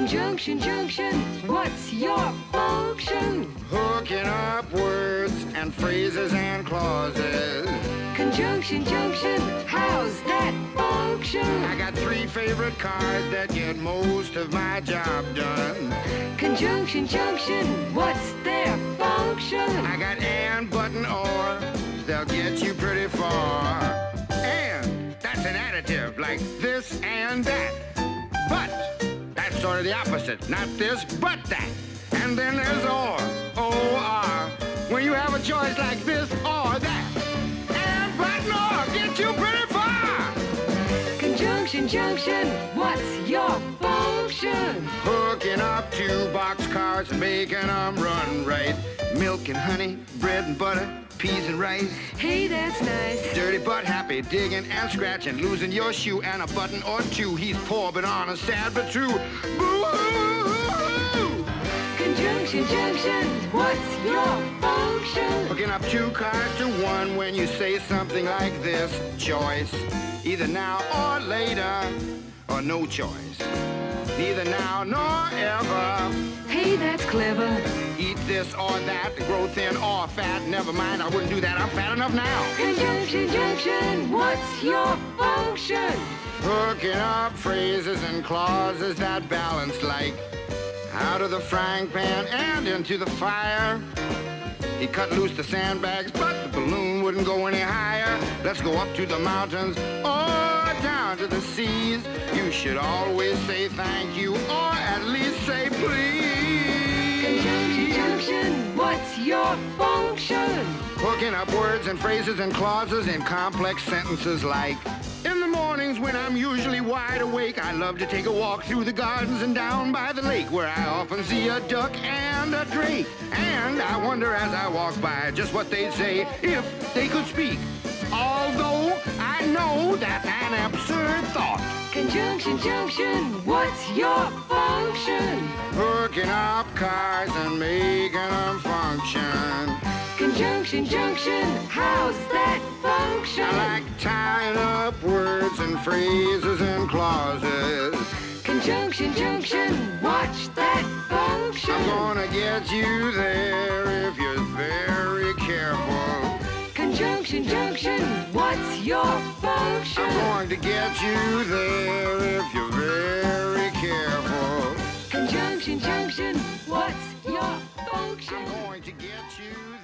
Conjunction, junction, what's your function? Hooking up words and phrases and clauses. Conjunction, junction, how's that function? I got 3 favorite cars that get most of my job done. Conjunction, junction, what's their function? I got and, but, and or, they'll get you pretty far. And, that's an additive, like this and that. But, that's sort of the opposite. Not this, but that. And then there's or, O-R, when you have a choice like this or that. And, but, and or, get you pretty far. Conjunction, junction, what's your function? Hooking up 2 boxcars and making them run right. Milk and honey, bread and butter, peas and rice. Hey, that's nice. Dirty but happy, digging and scratching, losing your shoe and a button or 2. He's poor but honest, sad but true. Boo-hoo! Conjunction, junction, what's your function? Hooking up 2 cars to 1 when you say something like this. Choice, either now or later, or no choice. Neither now nor ever. Hey, that's clever. Eat this or that, grow thin or fat. Never mind, I wouldn't do that, I'm fat enough now. Conjunction, junction, what's your function? Hooking up phrases and clauses that balance like out of the frying pan and into the fire. He cut loose the sandbags, but the balloon wouldn't go any higher. Let's go up to the mountains or down to the seas. You should always say thank you or at least say please. Conjunction, junction, what's your function? Hooking up words and phrases and clauses in complex sentences like, in the mornings when I'm usually wide awake, I love to take a walk through the gardens and down by the lake where I often see a duck and a drake. And I wonder as I walk by just what they'd say if they could speak. Although I know that's an absurd thought. Conjunction, junction, what's your function? Hooking up cars and making them function. Conjunction, junction, how's that function? I like tying up words and phrases and clauses. Conjunction, junction, watch that function. I'm gonna get you there if you're very careful. Conjunction, junction, what's your function? I'm going to get you there if you're very careful. Conjunction, junction, what's your function? I'm going to get you there.